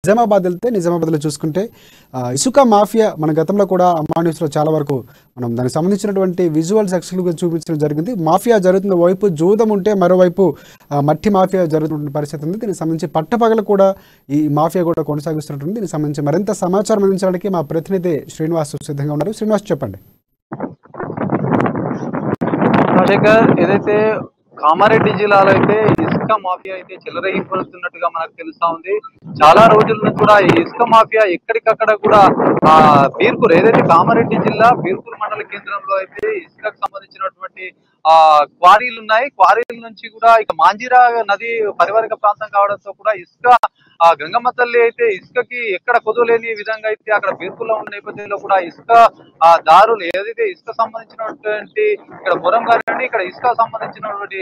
నిజామాబాద్ వెళ్తే నిజామాబాద్లో చూసుకుంటే ఇసుక మాఫియా మన గతంలో కూడా అమ్మా న్యూస్లో చాలా వరకు మనం దానికి సంబంధించినటువంటి విజువల్స్ ఎక్స్క్లూజివ్గా చూపించడం జరిగింది. మాఫియా జరుగుతున్న వైపు జూదం ఉంటే మరోవైపు మట్టి మాఫియా జరుగుతున్న పరిస్థితి ఉంది. దీనికి సంబంధించి పట్టపగలు కూడా ఈ మాఫియా కూడా కొనసాగిస్తున్నట్టుంది. దీనికి సంబంధించి మరింత సమాచారం అందించడానికి మా ప్రతినిధి శ్రీనివాస్ సిద్ధంగా ఉన్నారు. శ్రీనివాస్ చెప్పండి. ఏదైతే కామారెడ్డి జిల్లాలో అయితే ఇసుక మాఫియా అయితే చెలరేగిపోతున్నట్టుగా మనకు తెలుస్తా ఉంది. చాలా రోజుల నుంచి కూడా ఈ ఇసుక మాఫియా ఎక్కడికక్కడ కూడా బీర్పూర్ ఏదైతే కామారెడ్డి జిల్లా బీర్పూర్ మండల కేంద్రంలో అయితే ఇసుకకు సంబంధించినటువంటి క్వారీలు ఉన్నాయి. క్వారీల నుంచి కూడా ఇక మాంజీరా నది పరివారిక ప్రాంతం కావడంతో కూడా ఇసుక గంగమ్మ తల్లి అయితే ఇసుకకి ఎక్కడ కొదవలేని విధంగా అయితే అక్కడ బీర్పూర్లో ఉన్న నేపథ్యంలో కూడా ఇసుక దారులు ఏదైతే ఇసుక సంబంధించినటువంటి ఇక్కడ బురం గారి ఇక్కడ ఇసుక సంబంధించినటువంటి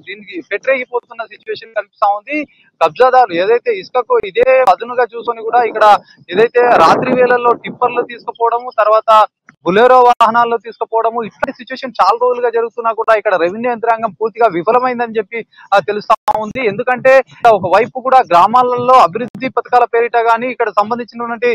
దీనికి పెట్టరేగిపోతున్న సిచ్యువేషన్ కనిపిస్తా ఉంది. కబ్జాదారులు ఏదైతే ఇసుకకు ఇదే అదునుగా చూసుకొని కూడా ఇక్కడ ఏదైతే రాత్రి వేళల్లో టిప్పర్లు తీసుకుపోవడము, తర్వాత బులెరో వాహనాల్లో తీసుకుపోవడము, ఇట్లాంటి సిచ్యువేషన్ చాలా రోజులుగా జరుగుతున్నా కూడా ఇక్కడ రెవెన్యూ యంత్రాంగం పూర్తిగా విఫలమైందని చెప్పి తెలుస్తా ఉంది. ఎందుకంటే ఒకవైపు కూడా గ్రామాలలో అభివృద్ధి పథకాల పేరిట గానీ ఇక్కడ సంబంధించినటువంటి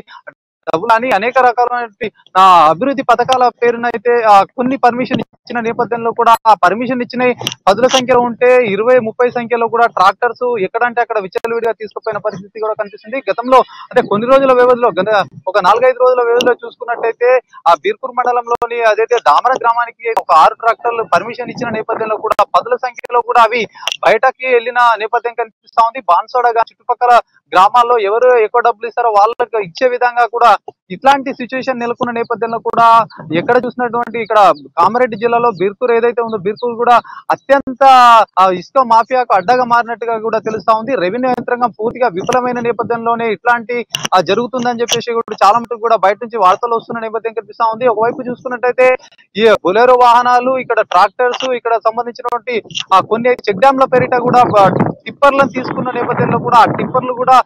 డబ్బులు అని అనేక రకాలైన అభివృద్ధి పథకాల పేరునైతే కొన్ని పర్మిషన్ ఇచ్చిన నేపథ్యంలో కూడా ఆ పర్మిషన్ ఇచ్చిన పదుల సంఖ్యలో ఉంటే 20-30 సంఖ్యలో కూడా ట్రాక్టర్స్ ఎక్కడంటే అక్కడ విచ్చలవిడిగా తీసుకుపోయిన పరిస్థితి కూడా కనిపిస్తుంది. గతంలో అంటే కొన్ని రోజుల వ్యవధిలో ఒక 4-5 రోజుల వ్యవధిలో చూసుకున్నట్టయితే ఆ బీర్పూర్ మండలంలోని అదైతే దామర గ్రామానికి ఒక 6 ట్రాక్టర్లు పర్మిషన్ ఇచ్చిన నేపథ్యంలో కూడా పదుల సంఖ్యలో కూడా అవి బయటకి వెళ్ళిన నేపథ్యం కనిపిస్తా ఉంది. బాన్సోడగా చుట్టుపక్కల గ్రామాల్లో ఎవరు ఎక్కువ డబ్బులు ఇస్తారో వాళ్ళకి ఇచ్చే విధంగా కూడా ఇట్లాంటి సిచ్యువేషన్ నెలకొన్న నేపథ్యంలో కూడా ఎక్కడ చూసినటువంటి ఇక్కడ కామారెడ్డి జిల్లాలో బీర్పూర్ ఏదైతే ఉందో బీర్పూర్ కూడా అత్యంత ఇసుక మాఫియాకు అడ్డగా మారినట్టుగా కూడా తెలుస్తా ఉంది. రెవెన్యూ యంత్రాంగం పూర్తిగా విఫలమైన నేపథ్యంలోనే ఇట్లాంటి జరుగుతుందని చెప్పేసి కూడా చాలా మటుకు కూడా బయట నుంచి వార్తలు వస్తున్న నేపథ్యం కనిపిస్తా ఉంది. ఒకవైపు చూసుకున్నట్టయితే ఈ బొలెరో వాహనాలు, ఇక్కడ ట్రాక్టర్స్, ఇక్కడ సంబంధించినటువంటి కొన్ని చెక్ డ్యాంల పేరిట కూడా టిప్పర్లను తీసుకున్న నేపథ్యంలో కూడా ఆ టిప్పర్లు కూడా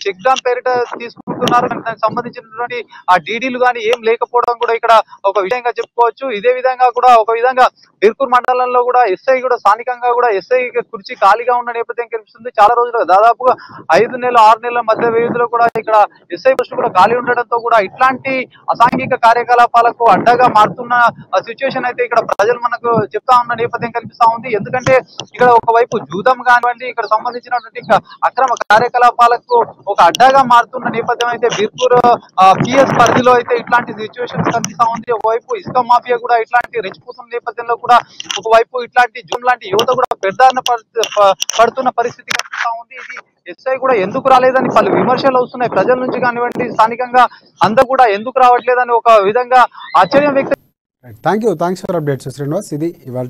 చెక్ డ్యామ్ పేరిట తీసుకుంటున్నారు. దానికి సంబంధించినటువంటి ఆ డీడీలు కానీ ఏం లేకపోవడం కూడా ఇక్కడ ఒక విషయంగా చెప్పుకోవచ్చు. ఇదే విధంగా కూడా ఒక విధంగా బీర్పూర్ మండలంలో కూడా ఎస్ఐ కూడా స్థానికంగా కూడా ఎస్ఐ కుర్చీ ఖాళీగా ఉన్న నేపథ్యం కనిపిస్తుంది. చాలా రోజులుగా దాదాపుగా 5-6 నెలల మధ్య వ్యవధిలో కూడా ఇక్కడ ఎస్ఐ పోస్టు కూడా ఖాళీ ఉండడంతో కూడా ఇట్లాంటి అసాంఘిక కార్యకలాపాలకు అడ్డగా మారుతున్న సిచ్యువేషన్ అయితే ఇక్కడ ప్రజలు మనకు చెప్తా ఉన్న నేపథ్యం కనిపిస్తా ఉంది. ఎందుకంటే ఇక్కడ ఒకవైపు జూదం కానివ్వండి, ఇక్కడ సంబంధించినటువంటి అక్రమ కార్యకలాపాలకు ఒక అడ్డగా మారుతున్న నేపథ్యం అయితే బీర్పూర్ పిఎస్ పరిధిలో అయితే ఇట్లాంటి సిచ్యువేషన్స్ కనిపిస్తా ఉంది. ఒకవైపు ఇసుక మాఫియా కూడా ఇట్లాంటి రెచ్చిపోతున్న నేపథ్యంలో కూడా ఒకవైపు ఇట్లాంటి జూమ్ లాంటి యువత కూడా పెద్దారిన పడుతున్న పరిస్థితి కనిపిస్తా ఉంది. ఇది ఎస్ఐ కూడా ఎందుకు రాలేదని పలు విమర్శలు వస్తున్నాయి ప్రజల నుంచి కానివ్వండి, స్థానికంగా అందరూ కూడా ఎందుకు రావట్లేదని ఒక విధంగా ఆశ్చర్యం వ్యక్తం. Thanks for updates Srinivas. ఇది ఇవాళ